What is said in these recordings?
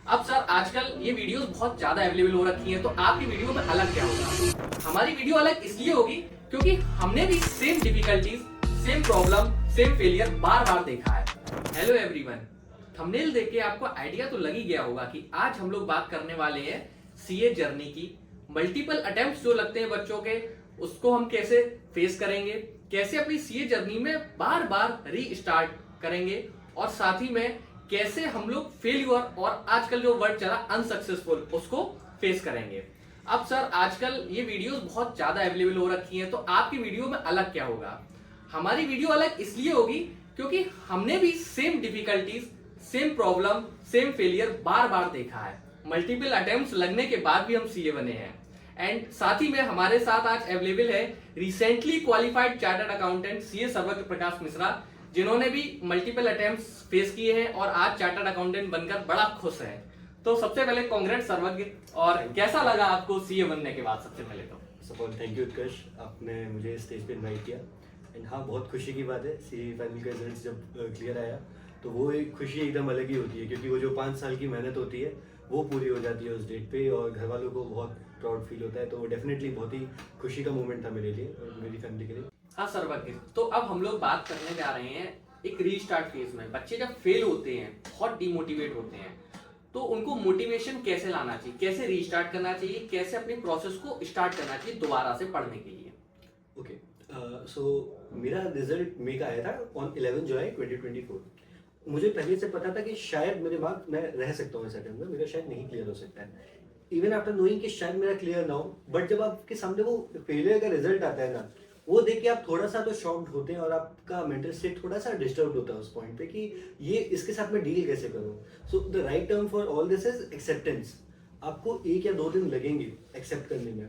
अब सर आजकल ये वीडियोस बहुत ज्यादा अवेलेबल हो रखी हैं, तो आपकी वीडियो में अलग क्या होगा? हमारी वीडियो अलग इसलिए होगी क्योंकि हमने भी same difficulties, same problem, same failure बार बार देखा है। हेलो एवरीवन, थंबनेल देख के आपको आइडिया तो लग ही गया होगा कि आज हम लोग बात करने वाले हैं सीए जर्नी की। मल्टीपल अटेम्प्ट्स जो लगते हैं बच्चों के, उसको हम कैसे फेस करेंगे, कैसे अपनी सीए जर्नी में बार बार रीस्टार्ट करेंगे, और साथ ही में कैसे हम लोग फेल्यूर और आजकल जो वर्ड चला अनसक्सेसफुल, उसको फेस करेंगे। अब सर आजकल ये वीडियोस बहुत ज्यादा अवेलेबल हो रखी हैं, तो आपकी वीडियो में अलग क्या होगा? हमारी वीडियो अलग इसलिए होगी क्योंकि हमने भी same difficulties, same problem, same failure बार बार देखा है। मल्टीपल अटेम्प्ट्स लगने के बाद भी हम सीए बने हैं। एंड साथ ही में हमारे साथ आज अवेलेबल है recently qualified chartered accountant CA सर्वज्ञ प्रकाश मिश्रा, जिन्होंने भी मल्टीपल अटेम्प्ट्स फेस किए हैं और आज चार्टर्ड अकाउंटेंट बनकर बड़ा खुश है। तो सबसे पहले कांग्रेट सर्वज्ञ, और कैसा लगा आपको सीए बनने के बाद? सबसे पहले तो सपोर्ट, थैंक यू उत्कर्ष, आपने मुझे स्टेज पे इनवाइट किया। एंड हाँ, बहुत खुशी की बात है, सी फाइनल का रिजल्ट जब क्लियर आया तो वो एक खुशी एकदम अलग ही होती है, क्योंकि वो जो 5 साल की मेहनत होती है वो पूरी हो जाती है उस डेट पे, और घर वालों को बहुत प्राउड फील होता है। तो वो डेफिनेटली बहुत ही खुशी का मोमेंट था मेरे लिए और मेरी फैमिली के लिए। हाँ सर्वज्ञ, तो अब हम लोग बात करने जा रहे हैं एक रीस्टार्ट फेज में। बच्चे जब फेल होते हैं, बहुत डिमोटिवेट होते हैं, तो उनको मोटिवेशन कैसे लाना चाहिए, कैसे रीस्टार्ट करना चाहिए, कैसे अपनी प्रोसेस को स्टार्ट करना चाहिए दोबारा से पढ़ने के लिए? ओके, सो मेरा रिजल्ट मे का आया था ऑन 11 जुलाई 2024। मुझे पहले से पता था कि शायद मेरे मार्क मैं रह सकता हूँ इस अटेम्प्ट में, मेरा शायद नहीं क्लियर हो सकता है। इवन आफ्टर नोइंग कि शायद मेरा क्लियर ना हो, बट जब आपके सामने वो फेलियर का रिजल्ट आता है ना, वो देख के आप थोड़ा सा तो शॉक्ड होते हैं और आपका मेंटल स्टेट थोड़ा सा डिस्टर्ब होता है उस पॉइंट पे कि ये इसके साथ मैं डील कैसे करूँ। So the right term for all this is acceptance. आपको 1 या 2 दिन लगेंगे एक्सेप्ट करने में।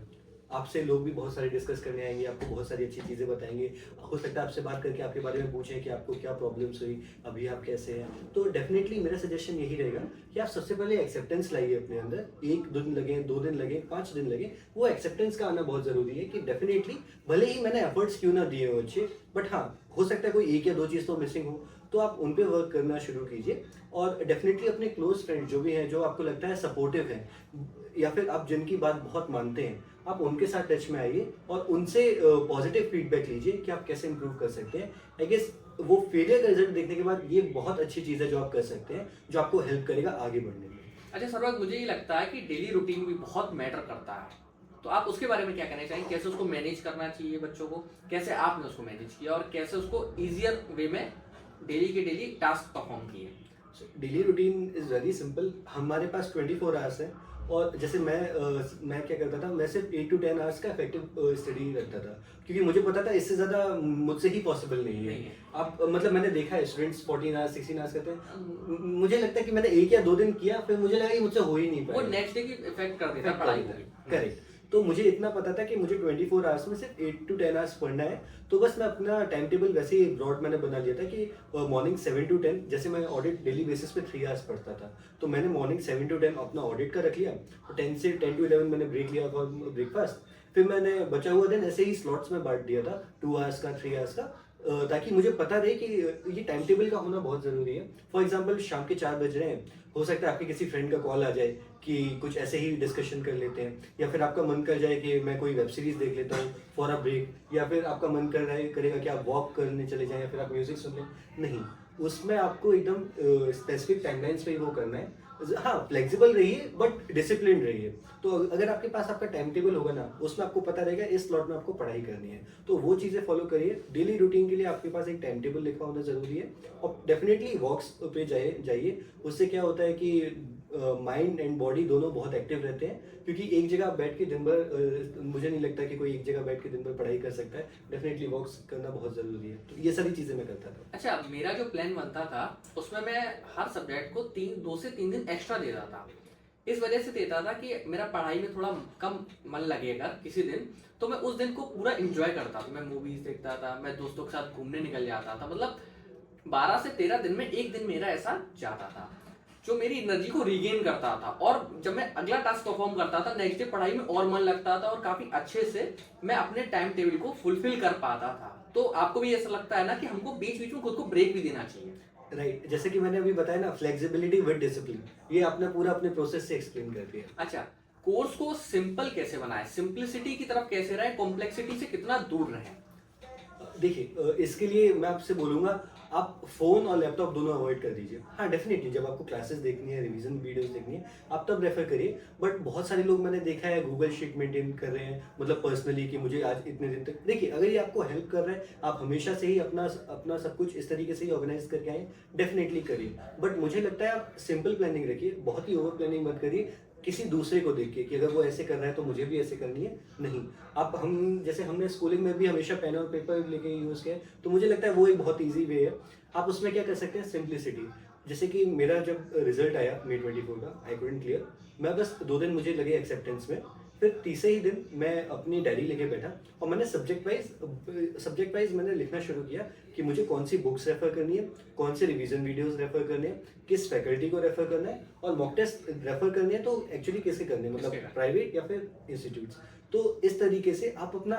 आपसे लोग भी बहुत सारे डिस्कस करने आएंगे, आपको बहुत सारी अच्छी चीज़ें बताएंगे। हो सकता है आपसे बात करके आपके बारे में पूछें कि आपको क्या प्रॉब्लम्स हुई, अभी आप कैसे हैं। तो डेफिनेटली मेरा सजेशन यही रहेगा कि आप सबसे पहले एक्सेप्टेंस लाइए अपने अंदर। 1 दिन लगे, 2 दिन लगे, 5 दिन लगे, वो एक्सेप्टेंस का आना बहुत ज़रूरी है कि डेफिनेटली भले ही मैंने एफर्ट्स क्यों ना दिए हो अच्छे, बट हाँ, हो सकता है कोई 1 या 2 चीज़ तो मिसिंग हो, तो आप उन पे वर्क करना शुरू कीजिए। और डेफिनेटली अपने क्लोज फ्रेंड जो भी हैं, जो आपको लगता है सपोर्टिव हैं, या फिर आप जिनकी बात बहुत मानते हैं, आप उनके साथ टच में आइए और उनसे पॉजिटिव फीडबैक लीजिए कि आप कैसे इंप्रूव कर सकते हैं। आई गेस वो फेलियर का रिजल्ट देखने के बाद ये बहुत अच्छी चीज़ है जो आप कर सकते हैं, जो आपको हेल्प करेगा आगे बढ़ने में। अच्छा सर्वज्ञ, मुझे ये लगता है कि डेली रूटीन भी बहुत मैटर करता है, तो आप उसके बारे में क्या कहना चाहेंगे? कैसे उसको मैनेज करना चाहिए बच्चों को, कैसे आपने उसको मैनेज किया और कैसे उसको ईजियर वे में डेली के डेली टास्क परफॉर्म किए? Daily routine is very simple. हमारे पास 24 आवर्स है, और जैसे मैं क्या करता था, मैं सिर्फ 8 to 10 आवर्स का इफेक्टिव स्टडी रखता था, क्योंकि मुझे पता था इससे ज़्यादा मुझसे ही पॉसिबल नहीं है। आप मतलब मैंने देखा है स्टूडेंट्स 14 आवर्स 16 आवर्स करते हैं। मुझे लगता है कि मैंने 1 या 2 दिन किया, फिर मुझे लगा कि मुझसे हो ही नहीं पाएगा, वो नेक्स्ट डे की इफेक्ट कर देता है पढ़ाई को। करेक्ट। तो मुझे इतना पता था कि मुझे 24 आवर्स में सिर्फ 8 to 10 आवर्स पढ़ना है। तो बस मैं अपना टाइम टेबल वैसे ही ब्रॉड मैंने बना लिया था कि मॉर्निंग 7 to 10, जैसे मैं ऑडिट डेली बेसिस पे 3 आवर्स पढ़ता था, तो मैंने मॉर्निंग 7 to 10 अपना ऑडिट का रख लिया, और 10 से 10 to 11 मैंने ब्रेक लिया फॉर ब्रेकफास्ट। फिर मैंने बचा हुआ दिन ऐसे ही स्लॉट्स में बांट दिया था, 2 आवर्स का, 3 आवर्स का, ताकि मुझे पता रहे कि ये टाइम टेबल का होना बहुत ज़रूरी है। फॉर एग्जांपल शाम के 4 बज रहे हैं, हो सकता है आपके किसी फ्रेंड का कॉल आ जाए कि कुछ ऐसे ही डिस्कशन कर लेते हैं, या फिर आपका मन कर जाए कि मैं कोई वेब सीरीज़ देख लेता हूँ फॉर अ ब्रेक, या फिर आपका मन कर रहा है करेगा कि आप वॉक करने चले जाएं, या फिर आप म्यूज़िक सुन लें। नहीं, उसमें आपको एकदम स्पेसिफिक टाइमलाइंस पे ही वो करना है। हाँ, फ्लेक्सिबल रहिए बट डिसिप्लिन रहिए। तो अगर आपके पास आपका टाइम टेबल होगा ना, उसमें आपको पता रहेगा इस स्लॉट में आपको पढ़ाई करनी है, तो वो चीज़ें फॉलो करिए। डेली रूटीन के लिए आपके पास एक टाइम टेबल लिखा होना ज़रूरी है, और डेफिनेटली वॉक्स पे जाइए। उससे क्या होता है कि माइंड एंड बॉडी दोनों बहुत एक्टिव रहते हैं, क्योंकि एक जगह बैठ के दिन भर मुझे नहीं लगता कि कोई एक जगह बैठ के दिन भर पढ़ाई कर सकता है। डेफिनेटली वॉक्स करना बहुत ज़रूरी है, तो ये सारी चीज़ें मैं करता था। अच्छा, मेरा जो प्लान बनता था उसमें मैं हर सब्जेक्ट को 2 से 3 दिन एक्स्ट्रा देता था। इस वजह से देता था कि मेरा पढ़ाई में थोड़ा कम मन लगेगा किसी दिन, तो मैं उस दिन को पूरा एंजॉय करता था। मैं मूवीज देखता था, मैं दोस्तों के साथ घूमने निकल जाता था। मतलब 12 से 13 दिन में एक दिन मेरा ऐसा जाता था जो मेरी एनर्जी को रिगेन करता था, और जब मैं अगला टास्क परफॉर्म करता था नेक्स्ट डे पढ़ाई में और मन लगता था, और काफी अच्छे से मैं अपने टाइम टेबल को फुलफिल कर पाता था। तो आपको भी ऐसा लगता है ना कि हमको बीच बीच में खुद को ब्रेक भी देना चाहिए? राइट, जैसे कि मैंने अभी बताया ना, फ्लेक्सिबिलिटी विद डिसिप्लिन, ये आपने पूरा अपने प्रोसेस से एक्सप्लेन कर दिया। अच्छा, कोर्स को सिंपल कैसे बनाए, सिंपलिसिटी की तरफ कैसे रहे, कॉम्प्लेक्सिटी से कितना दूर रहे? देखिए, इसके लिए मैं आपसे बोलूँगा, आप फ़ोन और लैपटॉप दोनों अवॉइड कर दीजिए। हाँ, डेफ़िनेटली जब आपको क्लासेस देखनी है, रिवीजन वीडियोज़ देखनी है, आप तब रेफ़र करिए। बट बहुत सारे लोग मैंने देखा है गूगल शीट मेंटेन कर रहे हैं, मतलब पर्सनली, कि मुझे आज इतने दिन तक, देखिए अगर ये आपको हेल्प कर रहा है, आप हमेशा से ही अपना अपना सब कुछ इस तरीके से ही ऑर्गेनाइज़ करके आएँ, डेफ़िनेटली करिए। बट मुझे लगता है आप सिंपल प्लानिंग रखिए, बहुत ही ओवर प्लानिंग मत करिए, किसी दूसरे को देख के कि अगर वो ऐसे कर रहा है तो मुझे भी ऐसे करनी है, नहीं। आप हम जैसे हमने स्कूलिंग में भी हमेशा पेन और पेपर लेके यूज़ किया है, तो मुझे लगता है वो एक बहुत ईज़ी वे है। आप उसमें क्या कर सकते हैं, सिंप्लिसिटी। जैसे कि मेरा जब रिजल्ट आया May 24 का, आई कुडन्ट क्लियर, मैं बस 2 दिन मुझे लगे एक्सेप्टेंस में, फिर तीसरे ही दिन मैं अपनी डायरी लेके बैठा और मैंने सब्जेक्ट वाइज मैंने लिखना शुरू किया कि मुझे कौन सी बुक्स रेफर करनी है, कौन से रिवीजन वीडियोस रेफर करने हैं, किस फैकल्टी को रेफर करना है, और मॉक टेस्ट रेफर करने हैं तो एक्चुअली किसके करने हैं, मतलब किसके? प्राइवेट या फिर इंस्टीट्यूट्स। तो इस तरीके से आप अपना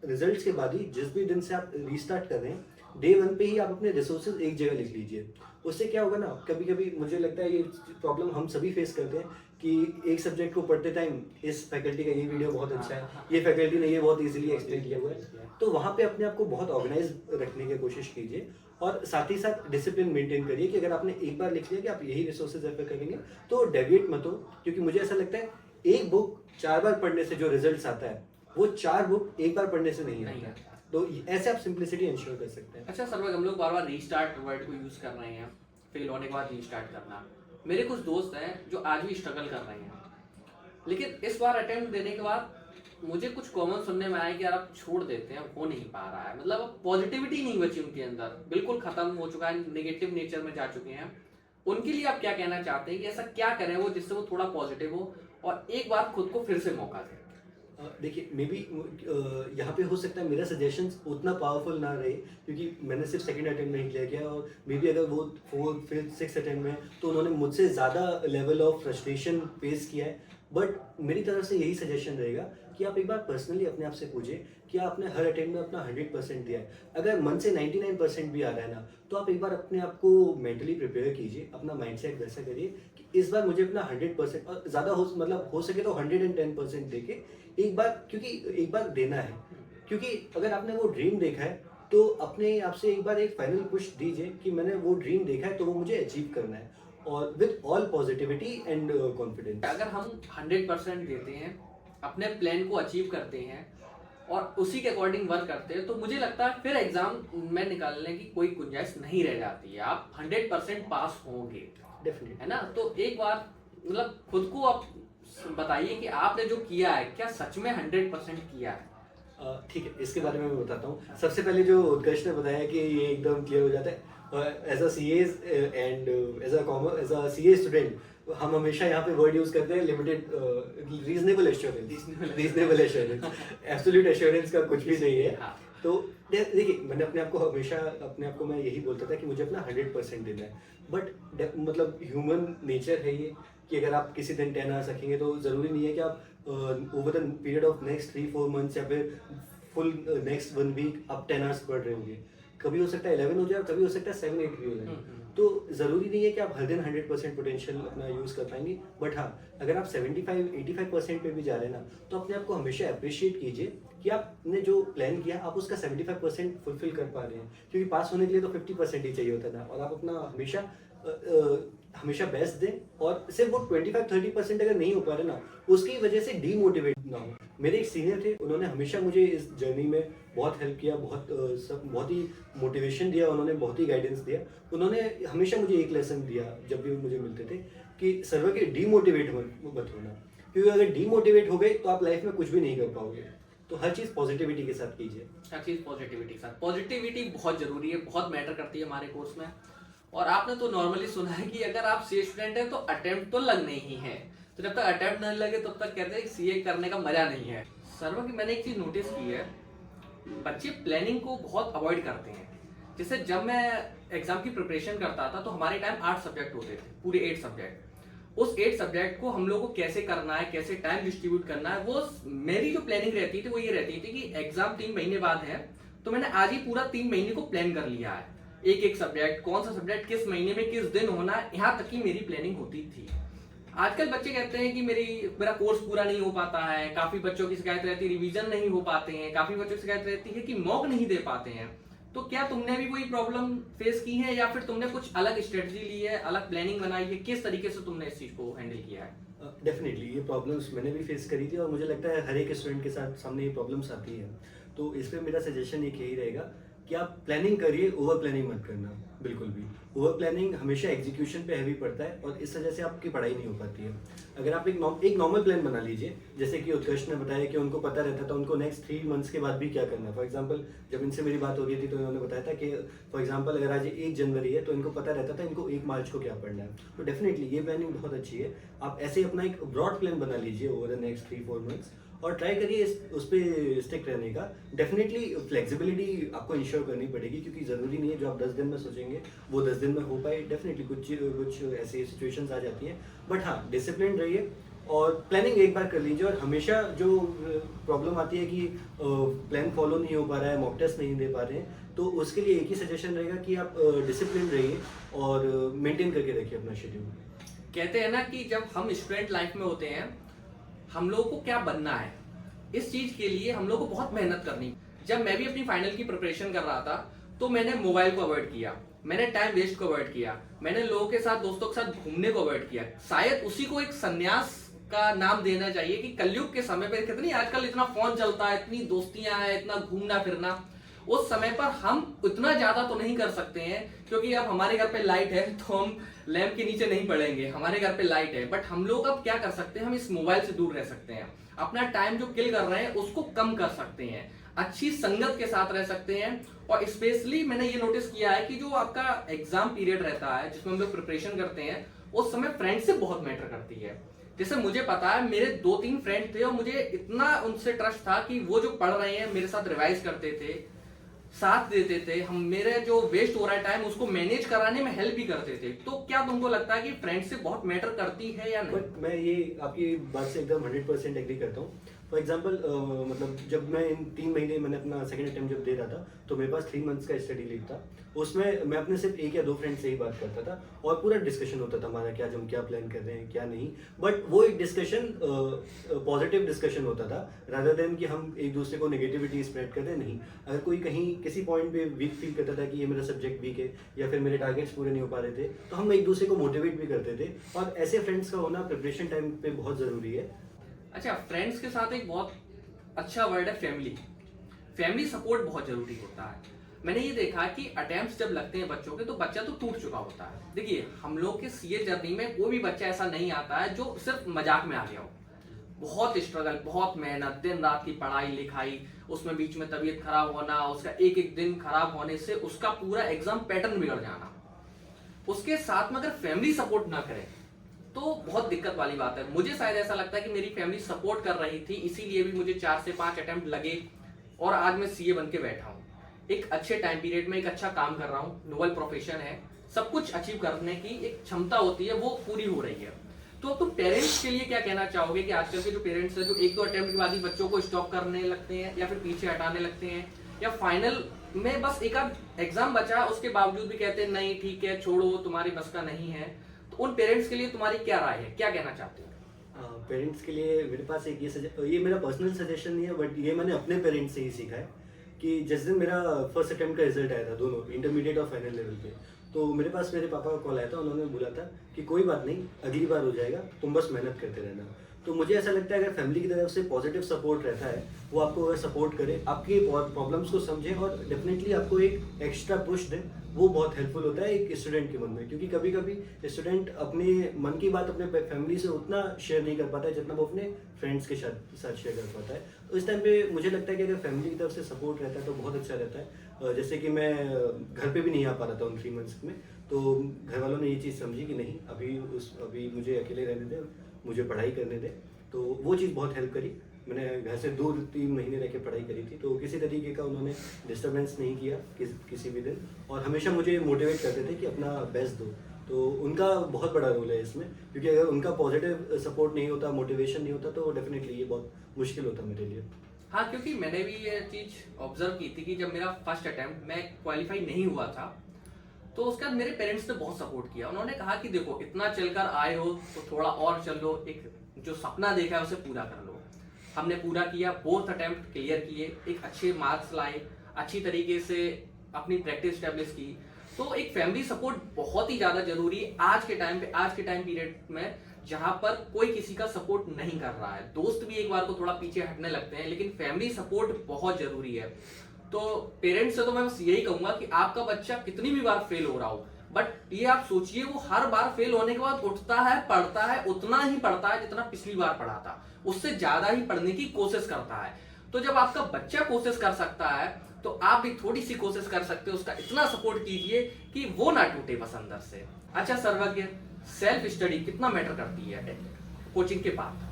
रिजल्ट्स के बाद ही जिस भी दिन से आप रीस्टार्ट कर रहे हैं, डे 1 पे ही आप अपने रिसोर्सेज एक जगह लिख लीजिए। उससे क्या होगा ना, कभी कभी मुझे लगता है ये प्रॉब्लम हम सभी फेस करते हैं कि एक सब्जेक्ट को पढ़ते टाइम इस फैकल्टी का ये वीडियो बहुत अच्छा है, ये फैकल्टी ने ये बहुत इजीली एक्सप्लेन किया हुआ है, तो वहाँ पे अपने आप को बहुत ऑर्गेनाइज रखने की कोशिश कीजिए। और साथ ही साथ डिसिप्लिन मेंटेन करिए कि अगर आपने एक बार लिख लिया कि आप यही रिसोर्सेज रेफर करेंगे, तो डेविएट मत हो। क्योंकि मुझे ऐसा लगता है एक बुक 4 बार पढ़ने से जो रिजल्ट आता है, वो 4 बुक एक बार पढ़ने से नहीं आता है। तो ऐसे आप सिंप्लिसिटी इंश्योर कर सकते हैं। अच्छा सर्वक, हम लोग बार बार रीस्टार्ट वर्ड को यूज कर रहे हैं, फेल होने के बाद रीस्टार्ट करना। मेरे कुछ दोस्त हैं जो आज भी स्ट्रगल कर रहे हैं, लेकिन इस बार अटेम्प्ट देने के बाद मुझे कुछ कॉमन सुनने में आया कि यार आप छोड़ देते हैं, हो नहीं पा रहा है, मतलब अब पॉजिटिविटी नहीं बची उनके अंदर, बिल्कुल खत्म हो चुका है, नेगेटिव नेचर में जा चुके हैं। उनके लिए आप क्या कहना चाहते हैं कि ऐसा क्या करें वो जिससे वो थोड़ा पॉजिटिव हो और एक बार खुद को फिर से मौका दें? देखिए, मे बी यहाँ पे हो सकता है मेरा सजेशंस उतना पावरफुल ना रहे, क्योंकि मैंने सिर्फ सेकंड अटेम्प्ट नहीं क्लियर किया, और मे बी अगर वो 4th, 5th, 6th अटेम्प्ट में, तो उन्होंने मुझसे ज़्यादा लेवल ऑफ फ्रस्ट्रेशन फेस किया है। बट मेरी तरफ से यही सजेशन रहेगा कि आप एक बार पर्सनली अपने आप से पूछिए कि आपने हर अटेम्प्ट में अपना 100% दिया है। अगर मन से 99% भी आ रहा है ना, तो आप एक बार अपने आप को मेंटली प्रिपेयर कीजिए, अपना माइंडसेट वैसा करिए कि इस बार मुझे अपना 100% और ज़्यादा मतलब हो सके तो 110% देके एक बार, क्योंकि एक बार देना है। क्योंकि अगर आपने वो ड्रीम देखा है, तो अपने आप से एक बार एक फाइनल पुश दीजिए कि मैंने वो ड्रीम देखा है तो वो मुझे अचीव करना है, और with all positivity and confidence. अगर हम 100% देते हैं, अपने प्लान को अचीव करते हैं और उसी के अकॉर्डिंग वर्क करते हैं, तो मुझे लगता है फिर एग्जाम में निकालने की कोई गुंजाइश नहीं रह जाती है, आप 100% पास होंगे, डेफिनेटली। है ना? तो एक बार मतलब खुद को आप बताइए कि आपने जो किया है क्या सच में 100% किया है? ठीक है, इसके बारे में मैं बताता हूँ। सबसे पहले जो उत्कर्ष ने बताया कि ये एकदम क्लियर हो जाता है, as a CA and as a CA student, हम हमेशा यहाँ पे वर्ड यूज करते हैं limited, reasonable assurance. Absolute assurance का कुछ भी नहीं है। हाँ। तो देखिए, मैंने अपने आप को मैं यही बोलता था कि मुझे अपना 100% देना है। बट मतलब ह्यूमन नेचर है ये कि अगर आप किसी दिन 10 आवर्स रखेंगे, तो ज़रूरी नहीं है कि आप over the period of next 3-4 months या फिर फुल नेक्स्ट 1 वीक आप 10 आवर्स पढ़ रहे होंगे। कभी हो सकता है 11 हो जाए, कभी हो सकता है 7-8 भी हो जाए। तो ज़रूरी नहीं है कि आप हर दिन 100% पोटेंशियल अपना यूज़ कर पाएंगे। बट हाँ, अगर आप 75-85% पे भी जा रहे हैं ना, तो अपने आप को हमेशा अप्रिशिएट कीजिए कि आपने जो प्लान किया आप उसका 75% फुलफिल कर पा रहे हैं। क्योंकि पास होने के लिए तो 50% ही चाहिए होता है ना, और आप अपना हमेशा बेस्ट दें। और सिर्फ वो 25-30% अगर नहीं हो पा रहे ना, उसकी वजह से डीमोटिवेट ना हो। मेरे एक सीनियर थे, उन्होंने हमेशा मुझे इस जर्नी में बहुत हेल्प किया, बहुत ही मोटिवेशन दिया, उन्होंने बहुत ही गाइडेंस दिया। उन्होंने हमेशा मुझे एक लेसन दिया जब भी मुझे मिलते थे कि सर्वर के डीमोटिवेट मत होना, क्योंकि अगर डीमोटिवेट हो गए तो आप लाइफ में कुछ भी नहीं कर पाओगे। तो हर चीज़ पॉजिटिविटी के साथ कीजिए। हर चीज़ पॉजिटिविटी के साथ, पॉजिटिविटी बहुत जरूरी है, बहुत मैटर करती है हमारे कोर्स में। और आपने तो नॉर्मली सुना है कि अगर आप सीए स्टूडेंट हैं तो अटेम्प्ट तो लगने ही है, तो जब तक अटेम्प्ट नहीं लगे तब तक कहते हैं सीए करने का मजा नहीं है। सर्व की मैंने एक चीज नोटिस की है, बच्चे प्लानिंग को बहुत अवॉइड करते हैं। जैसे जब मैं एग्जाम की प्रिपरेशन करता था तो हमारे टाइम 8 सब्जेक्ट होते थे, पूरे 8 सब्जेक्ट। उस 8 सब्जेक्ट को हम लोग को कैसे करना है, कैसे टाइम डिस्ट्रीब्यूट करना है, वो मेरी जो प्लानिंग रहती थी वो ये रहती थी कि एग्जाम 3 महीने बाद है, तो मैंने आज ही पूरा 3 महीने को प्लान कर लिया है एक एक सब्जेक्ट, कौन सा सब्जेक्ट किस महीने में किस दिन होना, यहाँ तक की मेरी प्लानिंग होती थी। आजकल बच्चे कहते हैं कि मेरा कोर्स पूरा नहीं हो पाता है, काफी बच्चों की शिकायत रहती है रिवीजन नहीं हो पाते हैं, काफी बच्चों की शिकायत रहती है कि मॉक नहीं दे पाते हैं। तो क्या तुमने भी कोई प्रॉब्लम फेस की है, या फिर तुमने कुछ अलग स्ट्रेटजी ली है, अलग प्लानिंग बनाई है, किस तरीके से तुमने इस चीज को हैंडल किया है? डेफिनेटली ये प्रॉब्लम्स मैंने भी फेस करी थी, और मुझे लगता है हर एक स्टूडेंट के साथ सामने ये प्रॉब्लम्स आती है। तो इस पे मेरा सजेशन एक यही रहेगा कि आप प्लानिंग करिए, ओवर प्लानिंग मत करना बिल्कुल भी। ओवर प्लानिंग हमेशा एग्जीक्यूशन पे हैवी पड़ता है, और इस वजह से आपकी पढ़ाई नहीं हो पाती है। अगर आप एक नॉर्मल प्लान बना लीजिए, जैसे कि उत्कर्ष ने बताया कि उनको पता रहता था उनको नेक्स्ट 3 मंथ्स के बाद भी क्या करना है। फॉर एग्जाम्पल जब इनसे मेरी बात हो रही थी तो इन्होंने बताया था कि फॉर एग्जाम्पल अगर आज 1 जनवरी है तो इनको पता रहता था इनको 1 मार्च को क्या पढ़ना है। तो डेफिनेटली ये प्लानिंग बहुत अच्छी है। आप ऐसे अपना एक ब्रॉड प्लान बना लीजिए ओवर द नेक्स्ट 3-4 मंथ्स, और ट्राई करिए उस पर स्टिक रहने का। डेफिनेटली फ्लेक्सिबिलिटी आपको इंश्योर करनी पड़ेगी, क्योंकि ज़रूरी नहीं है जो आप 10 दिन में सोचेंगे वो 10 दिन में हो पाए। डेफिनेटली कुछ ऐसी सिचुएशंस आ जाती हैं, बट हाँ डिसिप्लिन रहिए और प्लानिंग एक बार कर लीजिए। और हमेशा जो प्रॉब्लम आती है कि प्लान फॉलो नहीं हो पा रहा है, मॉक टेस्ट नहीं दे पा रहे हैं, तो उसके लिए एक ही सजेशन रहेगा कि आप डिसिप्लिन रहिए और मेंटेन करके रखिए अपना शेड्यूल। कहते हैं ना कि जब हम स्टूडेंट लाइफ में होते हैं, हम लोग को क्या बनना है, इस चीज के लिए हम लोग को बहुत मेहनत करनी। जब मैं भी अपनी फाइनल की प्रिपरेशन कर रहा था तो मैंने मोबाइल को अवॉइड किया, मैंने टाइम वेस्ट को अवॉइड किया, मैंने लोगों के साथ दोस्तों के साथ घूमने को अवॉइड किया। शायद उसी को एक संन्यास का नाम देना चाहिए कि कलयुग के समय पर कितनी आजकल इतना फोन चलता है, इतनी दोस्तियां हैं, इतना घूमना फिरना, उस समय पर हम उतना ज्यादा तो नहीं कर सकते हैं, क्योंकि अब हमारे घर पे लाइट है तो हम लैंप के नीचे नहीं पड़ेंगे, हमारे घर पे लाइट है। बट हम लोग अब क्या कर सकते हैं, हम इस मोबाइल से दूर रह सकते हैं, अपना टाइम जो किल कर रहे हैं उसको कम कर सकते हैं, अच्छी संगत के साथ रह सकते हैं। और स्पेशली मैंने ये नोटिस किया है कि जो आपका एग्जाम पीरियड रहता है जिसमें हम लोग प्रिपरेशन करते हैं, उस समय फ्रेंडशिप बहुत मैटर करती है। जैसे मुझे पता है मेरे 2-3 फ्रेंड थे और मुझे इतना उनसे ट्रस्ट था कि वो जो पढ़ रहे हैं मेरे साथ रिवाइज करते थे, साथ देते थे, हम मेरे जो वेस्ट हो रहा है टाइम उसको मैनेज कराने में हेल्प भी करते थे। तो क्या तुमको लगता है कि फ्रेंडशिप बहुत मैटर करती है या नहीं? बट मैं ये आपकी बात से एकदम 100% एग्री करता हूँ। फॉर एग्जाम्पल मतलब जब मैं इन 3 महीने मैंने अपना सेकंड अटेम्प्ट जब दे रहा था तो मेरे पास 3 मंथ्स का स्टडी लीव था। उसमें मैं अपने सिर्फ 1 या 2 फ्रेंड से ही बात करता था और पूरा डिस्कशन होता था हमारा कि आज हम क्या प्लान कर रहे हैं क्या नहीं। बट वो एक डिस्कशन पॉजिटिव डिस्कशन होता था, रादर देन कि हम एक दूसरे को नेगेटिविटी स्प्रेड कर रहे नहीं। अगर कोई कहीं किसी पॉइंट पे वीक फील करता था कि ये मेरा सब्जेक्ट वीक है या फिर मेरे टारगेट्स पूरे नहीं हो पा रहे थे, तो हम एक दूसरे को मोटिवेट भी करते थे। और ऐसे फ्रेंड्स का होना प्रिपरेशन टाइम पे बहुत ज़रूरी है। अच्छा, फ्रेंड्स के साथ एक बहुत अच्छा वर्ड है फैमिली। फैमिली सपोर्ट बहुत जरूरी होता है। मैंने ये देखा कि अटेम्प्ट्स जब लगते हैं बच्चों के तो बच्चा तो टूट चुका होता है। देखिए हम लोग के सीए जर्नी में कोई भी बच्चा ऐसा नहीं आता है जो सिर्फ मजाक में आ गया हो। बहुत स्ट्रगल, बहुत मेहनत, दिन रात की पढ़ाई लिखाई, उसमें बीच में तबीयत खराब होना, उसका एक एक दिन खराब होने से उसका पूरा एग्जाम पैटर्न बिगड़ जाना, उसके साथ में अगर फैमिली सपोर्ट ना करे तो बहुत दिक्कत वाली बात है। मुझे शायद ऐसा लगता है कि मेरी फैमिली सपोर्ट कर रही थी, इसीलिए भी मुझे 4 से 5 अटेम्प्ट लगे और आज मैं सीए बन के बैठा हूँ। एक अच्छे टाइम पीरियड में एक अच्छा काम कर रहा हूँ, नोबल प्रोफेशन है, सब कुछ अचीव करने की एक क्षमता होती है वो पूरी हो रही है। तो तुम पेरेंट्स के लिए क्या कहना चाहोगे कि आजकल के जो पेरेंट्स हैं जो 1-2 अटेम्प्ट के बाद ही बच्चों को स्टॉप करने लगते हैं या फिर पीछे हटाने लगते हैं, या फाइनल में बस एक आध एग्जाम बचा है उसके बावजूद भी कहते हैं नहीं ठीक है छोड़ो तुम्हारी बस का नहीं है, तो उन पेरेंट्स के लिए तुम्हारी क्या राय है, क्या कहना चाहते हो? पेरेंट्स के लिए मेरे पास एक ये मेरा पर्सनल सजेशन नहीं है, बट ये मैंने अपने पेरेंट्स से ही सीखा है कि जिस दिन मेरा फर्स्ट अटेम्प्ट का रिजल्ट आया था, दोनों इंटरमीडिएट और फाइनल लेवल पे, तो मेरे पास मेरे पापा का कॉल आया था। उन्होंने बोला था कि कोई बात नहीं, अगली बार हो जाएगा, तुम बस मेहनत करते रहना। तो मुझे ऐसा लगता है अगर फैमिली की तरफ से पॉजिटिव सपोर्ट रहता है, वो आपको अगर सपोर्ट करे, आपकी प्रॉब्लम्स को समझे और डेफिनेटली आपको एक एक्स्ट्रा पुश दे, वो बहुत हेल्पफुल होता है एक स्टूडेंट के मन में। क्योंकि कभी कभी स्टूडेंट अपने मन की बात अपने फैमिली से उतना शेयर नहीं कर पाता है जितना वो अपने फ्रेंड्स के साथ शेयर कर पाता है। तो इस टाइम पे मुझे लगता है कि अगर फैमिली की तरफ से सपोर्ट रहता है तो बहुत अच्छा रहता है। जैसे कि मैं घर पे भी नहीं आ पा रहा था उन 3 मंथ्स में, तो घर वालों ने ये चीज़ समझी कि नहीं अभी मुझे अकेले रहने दे, मुझे पढ़ाई करने दे, तो वो चीज़ बहुत हेल्प करी। मैंने घर से 2-3 महीने रह के पढ़ाई करी थी, तो किसी तरीके का उन्होंने डिस्टर्बेंस नहीं किया किसी भी दिन, और हमेशा मुझे मोटिवेट करते थे कि अपना बेस्ट दो। तो उनका बहुत बड़ा रोल है इसमें, क्योंकि अगर उनका पॉजिटिव सपोर्ट नहीं होता, मोटिवेशन नहीं होता, तो डेफिनेटली ये बहुत मुश्किल होता मेरे लिए। हाँ, क्योंकि मैंने भी ये चीज ऑब्जर्व की थी कि जब मेरा फर्स्ट अटेम्प्ट मैं क्वालिफाई नहीं हुआ था तो उसके बाद मेरे पेरेंट्स ने बहुत सपोर्ट किया। उन्होंने कहा कि देखो इतना चलकर आए हो तो थोड़ा और चल लो, एक जो सपना देखा है उसे पूरा कर लो। हमने पूरा किया, बोथ अटेम्प्ट क्लियर किए, एक अच्छे मार्क्स लाए, अच्छी तरीके से अपनी प्रैक्टिस स्टैब्लिश की। तो एक फैमिली सपोर्ट बहुत ही ज्यादा जरूरी है आज के टाइम पे, आज के टाइम पीरियड में जहां पर कोई किसी का सपोर्ट नहीं कर रहा है। दोस्त भी एक बार को थोड़ा पीछे हटने लगते हैं, लेकिन फैमिली सपोर्ट बहुत जरूरी है। तो पेरेंट्स से तो मैं बस यही कहूंगा कि आपका बच्चा कितनी भी बार फेल हो रहा हो, बट ये आप सोचिए वो हर बार फेल होने के बाद उठता है, पढ़ता है, उतना ही पढ़ता है जितना पिछली बार पढ़ा था, उससे ज्यादा ही पढ़ने की कोशिश करता है। तो जब आपका बच्चा कोशिश कर सकता है तो आप भी थोड़ी सी कोशिश कर सकते हो, उसका इतना सपोर्ट कीजिए कि वो ना टूटे बस अंदर से। अच्छा सर्वज्ञ, सेल्फ स्टडी कितना मैटर करती है कोचिंग के बाद?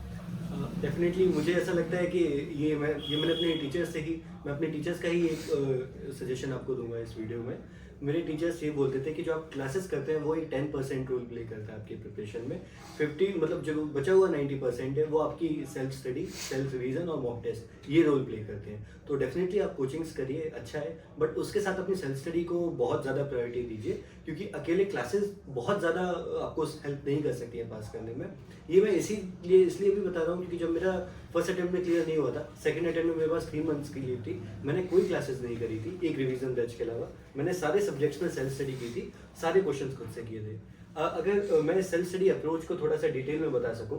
डेफिनेटली मुझे ऐसा लगता है कि ये मैंने अपने टीचर्स से ही, मैं अपने टीचर्स का ही एक सजेशन आपको दूंगा इस वीडियो में। मेरे टीचर्स ये बोलते थे कि जो आप क्लासेस करते हैं वो एक 10% रोल प्ले करता है आपकी प्रिपरेशन में। 50 मतलब जो बचा हुआ 90% है वो आपकी सेल्फ स्टडी, सेल्फ रिवीजन और मॉक टेस्ट, ये रोल प्ले करते हैं। तो डेफिनेटली आप कोचिंग्स करिए, अच्छा है, बट उसके साथ अपनी सेल्फ स्टडी को बहुत ज़्यादा प्रायोरिटी दीजिए, क्योंकि अकेले क्लासेस बहुत ज़्यादा आपको हेल्प नहीं कर सकती है पास करने में। ये मैं इसलिए भी बता रहा हूँ क्योंकि जब मेरा फर्स्ट अटेम्प्ट में क्लियर नहीं हुआ था, सेकंड अटेम्प्ट में मेरे पास 3 मंथ्स की लीव थी, मैंने कोई क्लासेस नहीं करी थी, एक रिवीजन बैच के अलावा। मैंने सारे सब्जेक्ट्स में सेल्फ स्टडी की थी, सारे क्वेश्चंस खुद से किए थे। अगर मैं सेल्फ स्टडी अप्रोच को थोड़ा सा डिटेल में बता सकूं,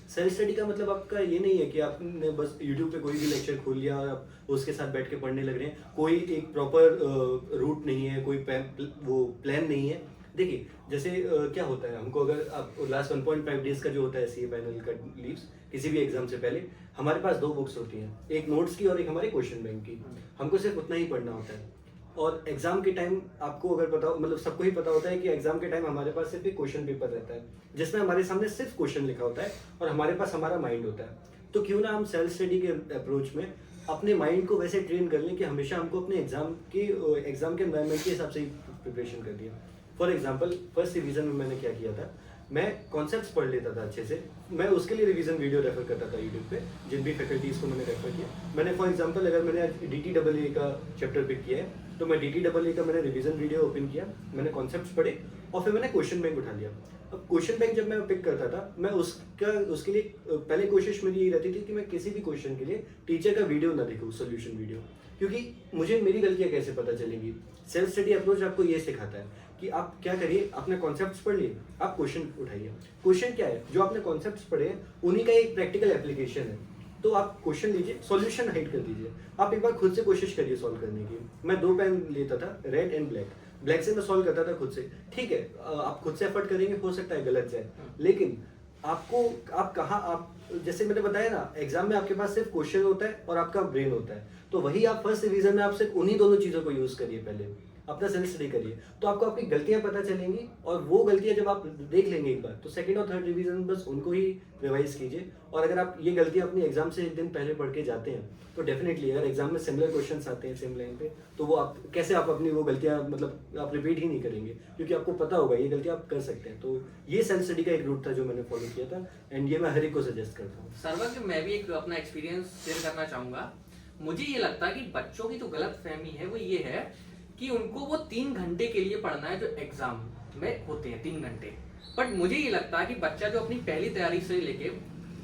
सेल्फ स्टडी का मतलब आपका ये नहीं है कि आपने बस यूट्यूब पे कोई भी लेक्चर खोल लिया और आप उसके साथ बैठ के पढ़ने लग रहे हैं। कोई एक प्रॉपर रूट नहीं है, कोई वो प्लान नहीं है। देखिए जैसे क्या होता है, हमको अगर आप लास्ट 1.5 डेज का जो होता है सीए फाइनल का लीव्स, किसी भी एग्जाम से पहले हमारे पास 2 बुक्स होती हैं, एक नोट्स की और एक हमारे क्वेश्चन बैंक की। हमको सिर्फ उतना ही पढ़ना होता है। और एग्जाम के टाइम आपको अगर पता हो, मतलब सबको ही पता होता है कि एग्जाम के टाइम हमारे पास सिर्फ एक क्वेश्चन पेपर रहता है जिसमें हमारे सामने सिर्फ क्वेश्चन लिखा होता है और हमारे पास हमारा माइंड होता है। तो क्यों ना हम सेल्फ स्टडी के अप्रोच में अपने माइंड को वैसे ट्रेन कर लें कि हमेशा हमको अपने एग्जाम के एनवायरनमेंट के हिसाब से ही प्रिपरेशन कर दिया। फॉर एग्जाम्पल फर्स्ट रिवीजन में मैंने क्या किया था, मैं कॉन्सेप्ट्स पढ़ लेता था अच्छे से, मैं उसके लिए रिवीजन वीडियो रेफर करता था यूट्यूब पे, जिन भी फैकल्टीज़ को मैंने रेफर किया। मैंने फॉर एग्जांपल अगर मैंने DTAA का चैप्टर पिक किया है तो मैं DTAA का मैंने रिवीजन वीडियो ओपन किया, मैंने कॉन्सेप्ट्स पढ़े और फिर मैंने क्वेश्चन बैंक उठा लिया। अब क्वेश्चन बैंक जब मैं पिक करता था, मैं उसके लिए पहले कोशिश मेरी यही रहती थी कि मैं किसी भी क्वेश्चन के लिए टीचर का वीडियो ना देखूँ, सोल्यूशन वीडियो, क्योंकि मुझे मेरी गलतियाँ कैसे पता चलेंगी। सेल्फ स्टडी अप्रोच आपको ये सिखाता है कि आप क्या करिए, आपने कॉन्सेप्ट्स पढ़ लिए, आप क्वेश्चन उठाइए। क्वेश्चन क्या है, जो आपने कॉन्सेप्ट्स पढ़े हैं उन्हीं का एक प्रैक्टिकल एप्लीकेशन है। तो आप क्वेश्चन लीजिए, सॉल्यूशन हाइड कर दीजिए, आप एक बार खुद से कोशिश करिए सॉल्व करने की। मैं 2 पेन लेता था, रेड एंड ब्लैक। ब्लैक से मैं सॉल्व करता था खुद से, ठीक है, आप खुद से एफर्ट करेंगे, हो सकता है गलत जाए, लेकिन आप जैसे मैंने बताया ना, एग्जाम में आपके पास सिर्फ क्वेश्चन होता है और आपका ब्रेन होता है। तो वही आप फर्स्ट रिवीजन में आप सिर्फ उन्हीं दोनों चीज़ों को यूज़ करिए, पहले अपना सेल्फ स्टडी करिए, तो आपको आपकी गलतियां पता चलेंगी। और वो गलतियां जब आप देख लेंगे एक बार, तो सेकंड और थर्ड रिवीजन में बस उनको ही रिवाइज कीजिए। और अगर आप ये गलतियां अपनी एग्जाम से एक दिन पहले पढ़ के जाते हैं तो डेफिनेटली अगर एग्जाम में सिमिलर क्वेश्चंस आते हैं सेम लाइन पे, तो वो आप कैसे आप अपनी वो गलतियां मतलब आप रिपीट ही नहीं करेंगे, क्योंकि आपको पता होगा ये गलतियां आप कर सकते हैं। तो ये सेल्फ स्टडी का एक रूट था जो मैंने फॉलो किया था, एंड ये मैं हर एक को सजेस्ट करता हूँ। सर्वज्ञ, मैं भी एक अपना एक्सपीरियंस शेयर करना चाहूंगा। मुझे ये लगता है कि बच्चों की जो गलत फहमी है वो ये है कि उनको वो 3 घंटे के लिए पढ़ना है जो एग्जाम में होते हैं 3 घंटे। बट मुझे ये लगता है कि बच्चा जो अपनी पहली तैयारी से लेके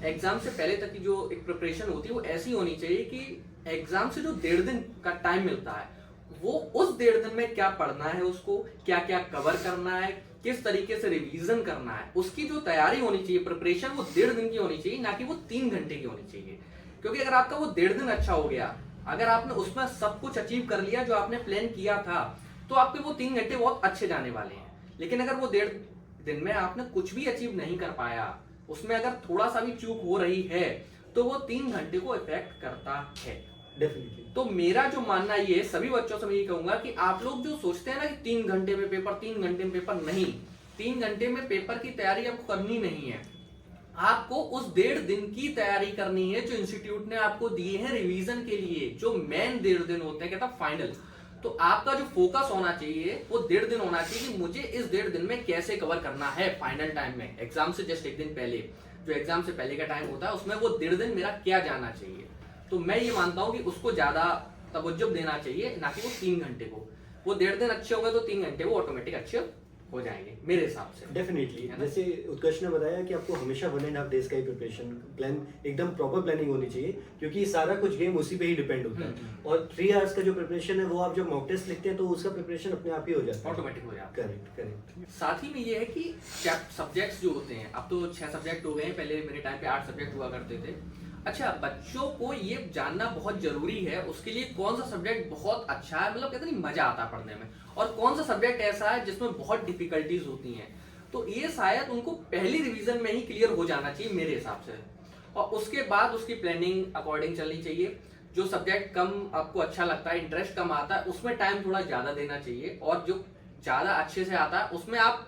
एग्जाम से पहले तक की जो एक प्रिपरेशन होती है वो ऐसी होनी चाहिए कि एग्जाम से जो 1.5 दिन का टाइम मिलता है वो उस 1.5 दिन में क्या पढ़ना है, उसको क्या क्या कवर करना है, किस तरीके से रिवीजन करना है, उसकी जो तैयारी होनी चाहिए, प्रिपरेशन, वो 1.5 दिन की होनी चाहिए, ना कि वो 3 घंटे की होनी चाहिए। क्योंकि अगर आपका वो 1.5 दिन अच्छा हो गया, अगर आपने उसमें सब कुछ अचीव कर लिया जो आपने प्लान किया था, तो आपके वो 3 घंटे बहुत अच्छे जाने वाले हैं। लेकिन अगर वो 1.5 दिन में आपने कुछ भी अचीव नहीं कर पाया, उसमें अगर थोड़ा सा भी चूक हो रही है, तो वो 3 घंटे को इफेक्ट करता है डेफिनेटली। तो मेरा जो मानना ये है, सभी बच्चों से मैं ये कहूंगा कि आप लोग जो सोचते हैं ना कि 3 घंटे में पेपर, 3 घंटे में पेपर, नहीं, 3 घंटे में पेपर की तैयारी आपको करनी नहीं है। आपको उस 1.5 दिन की तैयारी करनी है जो इंस्टीट्यूट ने आपको दिए हैं रिवीजन के लिए, जो मेन 1.5 दिन होते हैं, कहता फाइनल। तो आपका जो फोकस होना चाहिए वो 1.5 दिन होना चाहिए कि मुझे इस 1.5 दिन में कैसे कवर करना है फाइनल टाइम में, एग्जाम से जस्ट एक दिन पहले, जो एग्जाम से पहले का टाइम होता है उसमें वो 1.5 दिन मेरा क्या जाना चाहिए। तो मैं ये मानता हूं कि उसको ज्यादा तवज्जो देना चाहिए, ना कि वो 3 घंटे को। वो 1.5 दिन अच्छे होंगे तो 3 घंटे वो ऑटोमेटिक अच्छे हो जाएंगे मेरे हिसाब से। डेफिनेटली, है ना? जैसे उत्कर्ष ने बताया कि आपको हमेशा 1.5 डेज का ही प्रिपरेशन प्लान, एकदम प्रॉपर प्लानिंग होनी चाहिए, क्योंकि सारा कुछ गेम उसी पे ही डिपेंड होता है। और 3 आवर्स का जो प्रिपरेशन है वो आप जब मॉक टेस्ट लिखते हैं तो उसका प्रिपरेशन अपने आप ही हो जाता है, ऑटोमेटिक हो जाता है। Correct correct. साथ ही में ये है कि सब्जेक्ट्स जो होते हैं, अब तो 6 सब्जेक्ट हो गए हैं, पहले मेरे टाइम पे 8 सब्जेक्ट हुआ करते थे। अच्छा, बच्चों को ये जानना बहुत जरूरी है उसके लिए कौन सा सब्जेक्ट बहुत अच्छा है, मतलब कहते नहीं मजा आता है पढ़ने में, और कौन सा सब्जेक्ट ऐसा है जिसमें बहुत डिफिकल्टीज होती हैं। तो ये शायद उनको पहली रिवीजन में ही क्लियर हो जाना चाहिए मेरे हिसाब से, और उसके बाद उसकी प्लानिंग अकॉर्डिंग चलनी चाहिए। जो सब्जेक्ट कम आपको अच्छा लगता है, इंटरेस्ट कम आता है, उसमें टाइम थोड़ा ज्यादा देना चाहिए, और जो ज्यादा अच्छे से आता है उसमें आप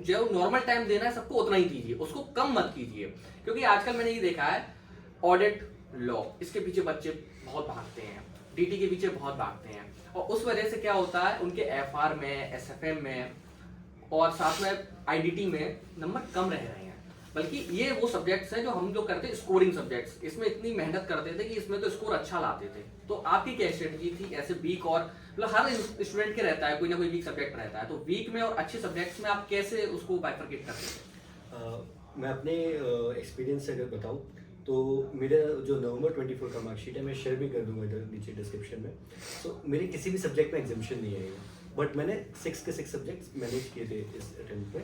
जो नॉर्मल टाइम देना है सबको उतना ही दीजिए, उसको कम मत कीजिए। क्योंकि आजकल मैंने ये देखा है, ऑडिट लॉ इसके पीछे बच्चे बहुत भागते हैं, डीटी के पीछे बहुत भागते हैं, और उस वजह से क्या होता है उनके एफआर में, एसएफएम में और साथ में आईडीटी में नंबर कम रह रहे हैं। बल्कि ये वो सब्जेक्ट्स हैं जो हम लोग करते हैं स्कोरिंग सब्जेक्ट्स, इसमें इतनी मेहनत करते थे कि इसमें तो स्कोर अच्छा लाते थे। तो आपकी क्या स्ट्रेटजी थी ऐसे वीक, और मतलब हर स्टूडेंट के रहता है कोई ना कोई वीक सब्जेक्ट रहता है, तो वीक में और अच्छे सब्जेक्ट्स में आप कैसे उसको बाइफरकेट करते हैं? मैं अपने एक्सपीरियंस से अगर बताऊं तो मेरा जो नवंबर 24 का मार्कशीट है मैं शेयर भी कर दूंगा इधर नीचे डिस्क्रिप्शन में। तो मेरे किसी भी सब्जेक्ट में एग्जामिशन नहीं आएगा, बट मैंने 6 के 6 सब्जेक्ट्स मैनेज किए थे इस अटेम्प्ट में।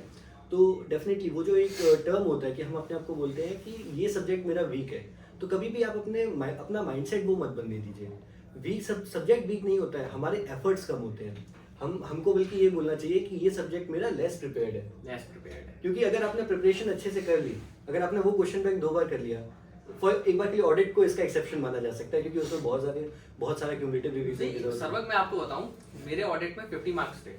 तो डेफिनेटली वो जो एक टर्म होता है कि हम अपने आप को बोलते हैं कि ये सब्जेक्ट मेरा वीक है, तो कभी भी आप अपना माइंडसेट वो मत बनने दीजिए। वीक सब्जेक्ट वीक नहीं होता है, हमारे एफर्ट्स कम होते हैं। हमको बल्कि ये बोलना चाहिए कि ये सब्जेक्ट मेरा लेस प्रिपेयर्ड है। क्योंकि अगर आपने प्रिपरेशन अच्छे से कर ली, अगर आपने वो क्वेश्चन बैंक 2 बार कर लिया, एक बार के लिए ऑडिट को इसका एक्सेप्शन माना जा सकता है, क्योंकि उसमें बहुत सारे क्यूमुलेटिव रिवीजन की जरूरत है। सर्वक मैं आपको बताऊं, मेरे ऑडिट में 50 मार्क्स थे।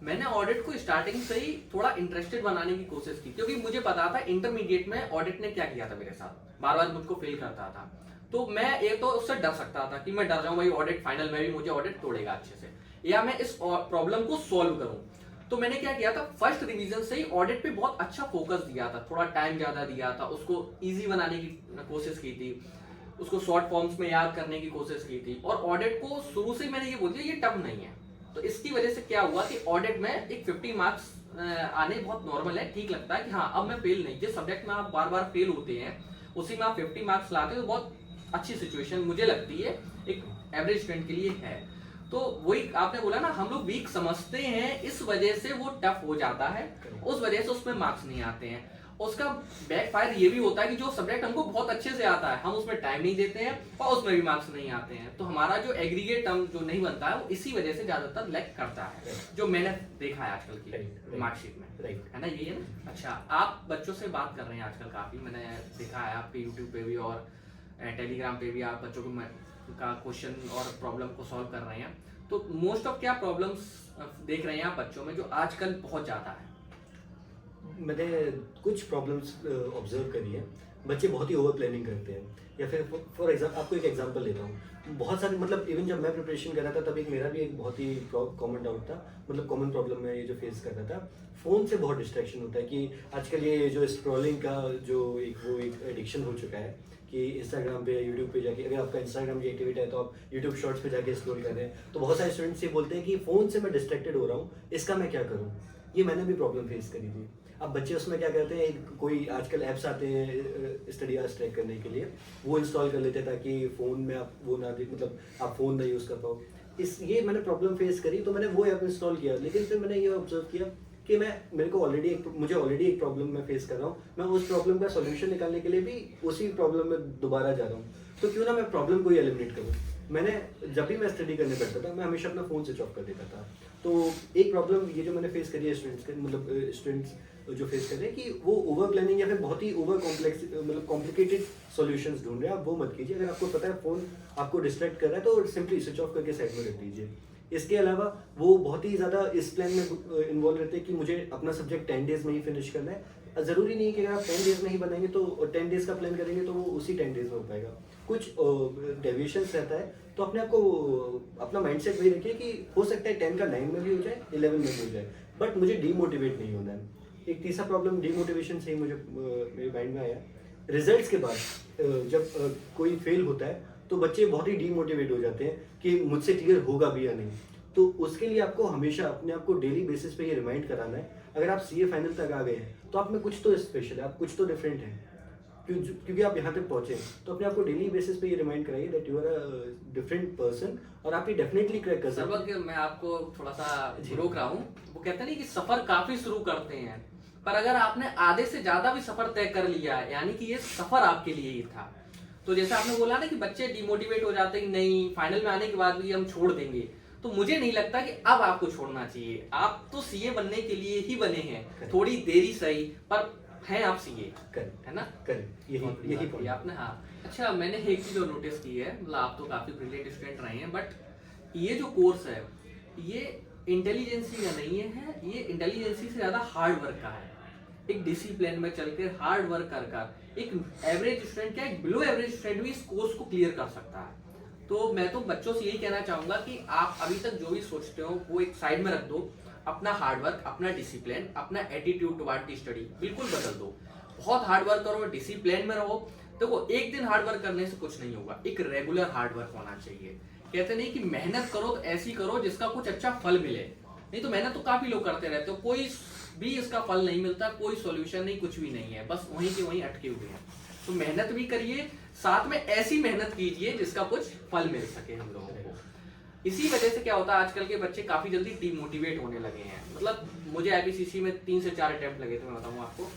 मैंने ऑडिट को स्टार्टिंग से ही थोड़ा इंटरेस्टेड बनाने की कोशिश की, क्योंकि मुझे पता था इंटरमीडिएट में ऑडिट ने क्या किया था मेरे साथ, बार बार मुझको फेल करता था। तो मैं एक तो उससे डर सकता था कि मैं डर जाऊं भाई ऑडिट फाइनल में भी मुझे ऑडिट तोड़ेगा अच्छे से, या मैं इस प्रॉब्लम को सॉल्व करूं। तो मैंने क्या किया था, फर्स्ट रिवीजन से ही ऑडिट पे बहुत अच्छा फोकस दिया था, थोड़ा टाइम ज्यादा दिया था, उसको इजी बनाने की कोशिश की थी, उसको शॉर्ट फॉर्म्स में याद करने की कोशिश की थी, और ऑडिट को शुरू से मैंने ये बोल दिया ये टफ नहीं है। तो इसकी वजह से क्या हुआ कि ऑडिट में एक 50 मार्क्स आने बहुत नॉर्मल है, ठीक लगता है कि हाँ अब मैं फेल नहीं, जिस सब्जेक्ट में आप बार बार फेल होते हैं उसी में आप 50 मार्क्स लाते हो, तो बहुत अच्छी सिचुएशन मुझे लगती है एक एवरेज स्टूडेंट के लिए है। तो वही आपने बोला ना, हम लोग वीक समझते हैं, इस वजह से वो टफ हो जाता है, उस वजह से उसमें मार्क्स नहीं आते हैं। उसका बैकफायर ये भी होता है कि जो सब्जेक्ट हमको बहुत अच्छे से आता है हम उसमें टाइम नहीं देते हैं और उसमें भी मार्क्स नहीं आते हैं, तो हमारा जो एग्रीगेट टर्म जो नहीं बनता है वो इसी वजह से ज्यादातर लैक करता है, जो मैंने देखा है आजकल की मार्कशीट में, है ना, यही है ना। अच्छा, आप बच्चों से बात कर रहे हैं आजकल काफी, मैंने देखा है आपके यूट्यूब पे भी और टेलीग्राम पे भी आप बच्चों को का क्वेश्चन और प्रॉब्लम को सॉल्व कर रहे हैं। तो मोस्ट ऑफ क्या प्रॉब्लम्स देख रहे हैं आप बच्चों में जो आजकल बहुत ज्यादा है? मैंने कुछ प्रॉब्लम्स ऑब्जर्व करी है। बच्चे बहुत ही ओवर प्लानिंग करते हैं, या फिर फॉर एग्जाम्पल आपको एक एग्जांपल लेता हूँ, बहुत सारे मतलब इवन जब मैं प्रिपरेशन कर रहा था तब मेरा भी एक बहुत ही कॉमन डाउट था, मतलब कॉमन प्रॉब्लम मैं ये जो फेस कर रहा था, फ़ोन से बहुत डिस्ट्रैक्शन होता है। कि आजकल ये जो स्क्रॉलिंग का जो एक एडिक्शन हो चुका है कि इंस्टाग्राम पे, यूट्यूब पे जाके, अगर आपका इंस्टाग्राम की एक्टिविटी है तो आप यूट्यूब शॉर्ट्स पे जाके स्क्रॉल कर रहे हैं, तो बहुत सारे स्टूडेंट्स ये बोलते हैं कि फ़ोन से मैं डिस्ट्रैक्टेड हो रहा हूँ, इसका मैं क्या करूँ। ये मैंने भी प्रॉब्लम फेस करी थी। अब बच्चे उसमें क्या करते हैं, कोई आजकल ऐप्स आते हैं स्टडी आवर्स ट्रैक करने के लिए, वो इंस्टॉल कर लेते हैं ताकि फ़ोन में आप वो ना मतलब आप फ़ोन ना यूज़ कर पाओ। ये मैंने प्रॉब्लम फेस करी, तो मैंने वो ऐप इंस्टॉल किया, लेकिन फिर मैंने ये ऑब्जर्व किया कि मुझे ऑलरेडी एक प्रॉब्लम मैं फेस कर रहा हूँ, मैं उस प्रॉब्लम का सॉल्यूशन निकालने के लिए भी उसी प्रॉब्लम में दोबारा जा रहा हूँ, तो क्यों ना मैं प्रॉब्लम को ही एलिमिनेट करूँ। मैंने जब भी मैं स्टडी करने बैठता था मैं हमेशा अपना फ़ोन स्विच ऑफ कर देता था। तो एक प्रॉब्लम ये जो मैंने फेस करी है स्टूडेंट्स जो फेस कर रहे हैं कि वो ओवर प्लानिंग या फिर बहुत ही ओवर कॉम्प्लिकेटेड सॉल्यूशंस ढूंढ रहे हैं, आप वो मत कीजिए। अगर आपको पता है फ़ोन आपको डिस्ट्रैक्ट कर रहा है तो सिंपली स्विच ऑफ करके साइड में रख दीजिए। इसके अलावा वो बहुत ही ज़्यादा इस प्लान में इन्वॉल्व रहते हैं कि मुझे अपना सब्जेक्ट 10 डेज में ही फिनिश करना है। ज़रूरी नहीं है कि अगर आप 10 डेज में ही बनाएंगे तो 10 डेज का प्लान करेंगे तो वो उसी 10 डेज में हो पाएगा, कुछ डेविएशंस रहता है। तो अपने आप को अपना माइंडसेट वही रखिए कि हो सकता है 10 का 9 में भी हो जाए, 11 में भी हो जाए, बट मुझे डीमोटिवेट नहीं होना है। एक तीसरा प्रॉब्लम डीमोटिवेशन से ही मुझे मेरे माइंड में आया। रिजल्ट्स के बाद जब कोई फेल होता है तो बच्चे बहुत ही डीमोटिवेट हो जाते हैं कि मुझसे क्लियर होगा भी या नहीं। तो उसके लिए आपको हमेशा अपने आप को डेली बेसिस पे ये रिमाइंड कराना है, अगर आप सीए फाइनल तक आ गए हैं तो आप में कुछ तो स्पेशल है, आप कुछ तो डिफरेंट हैं, क्योंकि आप यहाँ तक पहुंचे हैं। तो अपने आप को डेली बेसिस पे ये रिमाइंड कराइए that you are a different person, और आप ये डेफिनेटली क्रैक कर सकते हैं। सर्वज्ञ, मैं आपको थोड़ा सा रोक रहा हूँ। वो कहते नहीं कि सफर काफी शुरू करते हैं, पर अगर आपने आधे से ज्यादा भी सफर तय कर लिया, यानी कि ये सफर आपके लिए ही था। तो जैसे आपने बोला ना कि बच्चे डिमोटिवेट हो जाते हैं कि नहीं फाइनल में आने के बाद भी हम छोड़ देंगे, तो मुझे नहीं लगता कि अब आपको छोड़ना चाहिए। आप तो सीए बनने के लिए ही बने हैं, थोड़ी देरी सही, पर हैं आप सीए, है ना? करेक्ट, यही point आपने। हाँ, अच्छा, मैंने एक चीज और नोटिस की है, मतलब आप तो काफी ब्रिलियंट स्टूडेंट रहे हैं, बट ये जो कोर्स है ये इंटेलिजेंसी का नहीं है, ये इंटेलिजेंसी से ज्यादा हार्ड वर्क का है। एक डिसिप्लिन में चलकर हार्ड वर्क कर एक एवरेज स्टूडेंट क्या, एक बिलो एवरेज स्टूडेंट भी इस कोर्स को क्लियर कर सकता है। तो मैं तो बच्चों से यही कहना चाहूंगा कि आप अभी तक जो भी सोचते हो वो एक साइड में रख दो, अपना हार्डवर्क, अपना डिसिप्लिन, अपना एटीट्यूड टुवर्ड दी स्टडी बिल्कुल बदल दो। बहुत हार्डवर्क करो, डिसिप्लिन में रहो। देखो, एक दिन हार्डवर्क करने से कुछ नहीं होगा, एक रेगुलर हार्डवर्क होना चाहिए। कहते नहीं कि मेहनत करो तो ऐसी करो जिसका कुछ अच्छा फल मिले, नहीं तो मेहनत तो काफी लोग करते रहते हो, कोई भी इसका फल नहीं मिलता, कोई सॉल्यूशन नहीं, कुछ भी नहीं है, बस वहीं के वहीं अटके हुए हैं। तो मेहनत भी करिए, साथ में ऐसी मेहनत कीजिए जिसका कुछ फल मिल सके हम लोगों को। इसी वजह से क्या होता है, आजकल के बच्चे काफी जल्दी डिमोटिवेट होने लगे हैं। मतलब मुझे आईपीसीसी में 3 से 4 अटेम्प्ट लगे थे, मैं बताऊं आपको।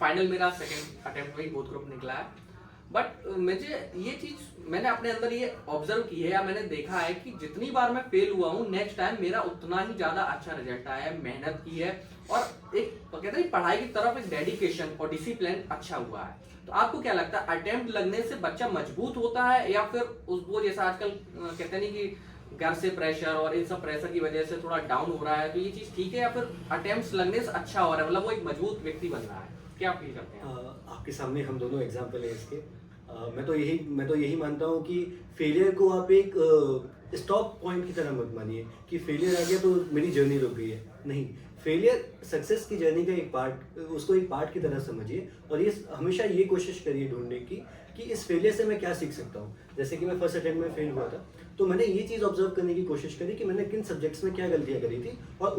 फाइनल मेरा सेकंड अटेम्प्ट में ही बोथ ग्रुप निकला है। बट मुझे ये चीज मैंने अपने अंदर ये ऑब्जर्व की है, या मैंने देखा है कि जितनी बार मैं फेल हुआ हूँ, नेक्स्ट टाइम मेरा उतना ही ज्यादा अच्छा रिजल्ट आया है। मेहनत की है और एक कहते हैं पढ़ाई की तरफ एक डेडिकेशन और डिसिप्लिन अच्छा हुआ है। तो आपको क्या लगता है, अटेम्प्ट लगने से बच्चा मजबूत होता है, या फिर उस वो जैसा आजकल कहते नहीं कि घर से प्रेशर और इन सब प्रेशर की वजह से थोड़ा डाउन हो रहा है, तो ये चीज ठीक है, या फिर अटेम्प्ट लगने से अच्छा हो रहा है, मतलब वो एक मजबूत व्यक्ति बन रहा है? क्या फील करते हैं? आपके सामने हम दोनों एग्जाम्पल है इसके। मैं तो यही मानता हूँ कि फेलियर को आप एक स्टॉप पॉइंट की तरह मत मानिए कि फेलियर आ गया तो मेरी जर्नी रुक गई है। नहीं, फेलियर सक्सेस की जर्नी का एक पार्ट, उसको एक पार्ट की तरह समझिए, और ये हमेशा ये कोशिश करिए ढूंढने की कि इस फेलियर से मैं क्या सीख सकता हूँ। जैसे कि मैं फर्स्ट अटेम्प्ट में फेल हुआ था, तो मैंने ये चीज़ ऑब्जर्व करने की कोशिश करी कि मैंने किन सब्जेक्ट्स में क्या गलतियाँ करी थी, और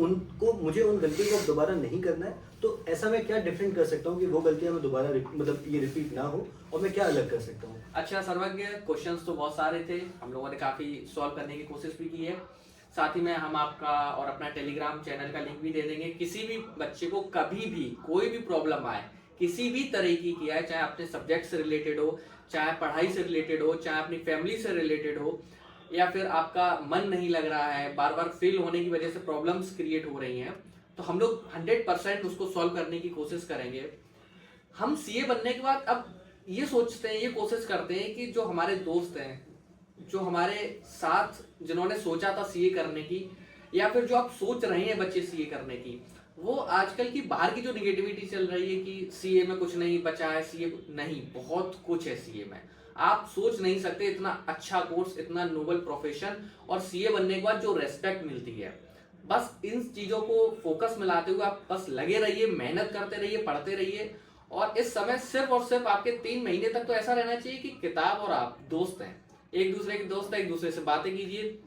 मुझे उन गलतियों को दोबारा नहीं करना है। तो ऐसा मैं क्या डिफरेंट कर सकता हूँ कि वो गलतियाँ मैं दोबारा मतलब ये रिपीट ना हो, और मैं क्या अलग कर सकता हूँ। अच्छा सर्वज्ञ, क्वेश्चंस तो बहुत सारे थे, हम लोगों ने काफी सॉल्व करने की कोशिश भी की है। साथ ही में हम आपका और अपना टेलीग्राम चैनल का लिंक भी दे देंगे। किसी भी बच्चे को कभी भी कोई भी प्रॉब्लम आए, किसी भी तरीके की आए, चाहे अपने सब्जेक्ट से रिलेटेड हो, चाहे पढ़ाई से रिलेटेड हो, चाहे अपनी फैमिली से रिलेटेड हो, या फिर आपका मन नहीं लग रहा है, बार बार फेल होने की वजह से प्रॉब्लम्स क्रिएट हो रही हैं, तो हम लोग 100% उसको सॉल्व करने की कोशिश करेंगे। हम सीए बनने के बाद अब ये सोचते हैं, ये कोशिश करते हैं कि जो हमारे दोस्त हैं, जो हमारे साथ जिन्होंने सोचा था सीए करने की, या फिर जो आप सोच रहे हैं बच्चे सीए करने की, वो आजकल की बाहर की जो निगेटिविटी चल रही है कि सीए में कुछ नहीं बचा है, सीए नहीं, बहुत कुछ है सीए में। आप सोच नहीं सकते, इतना अच्छा कोर्स, इतना नोबल प्रोफेशन, और सीए बनने के बाद जो रेस्पेक्ट मिलती है। बस इन चीजों को फोकस में लाते हुए आप बस लगे रहिए, मेहनत करते रहिए, पढ़ते रहिए। और इस समय सिर्फ और सिर्फ आपके 3 महीने तक तो ऐसा रहना चाहिए कि किताब और आप दोस्त हैं, एक दूसरे के दोस्त हैं, एक दूसरे से बातें कीजिए।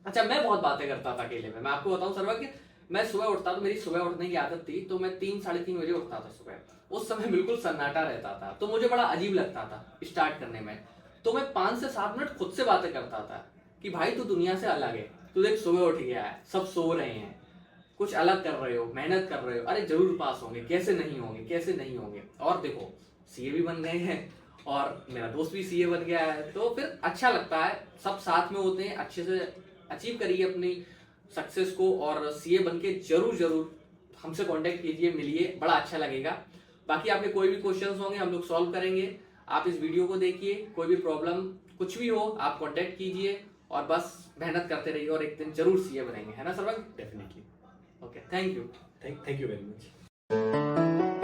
अच्छा, मैं बहुत बातें करता था अकेले में, मैं आपको बताऊं सर्वज्ञ, मैं सुबह उठता था, मेरी सुबह उठने की आदत थी, तो मैं 3 साढ़े 3 बजे उठता था सुबह। उस समय बिल्कुल सन्नाटा रहता था, तो मुझे बड़ा अजीब लगता था स्टार्ट करने में। तो मैं 5 से 7 मिनट खुद से बातें करता था कि भाई तू दुनिया से अलग है, तू देख सुबह उठ गया है, सब सो रहे हैं, कुछ अलग कर रहे हो, मेहनत कर रहे हो, अरे जरूर पास होंगे, कैसे नहीं होंगे, कैसे नहीं होंगे। और देखो सीए भी बन गए हैं, और मेरा दोस्त भी सीए बन गया है, तो फिर अच्छा लगता है, सब साथ में होते हैं। अच्छे से अचीव करिए अपनी सक्सेस को, और सीए बन के जरूर हमसे कांटेक्ट कीजिए, मिलिए, बड़ा अच्छा लगेगा। बाकी आपके कोई भी क्वेश्चंस होंगे हम लोग सॉल्व करेंगे। आप इस वीडियो को देखिए, कोई भी प्रॉब्लम कुछ भी हो आप कांटेक्ट कीजिए, और बस मेहनत करते रहिए, और एक दिन जरूर सीए बनेंगे, है ना सर्वज्ञ? Definitely. Okay, thank you. Thank you very much.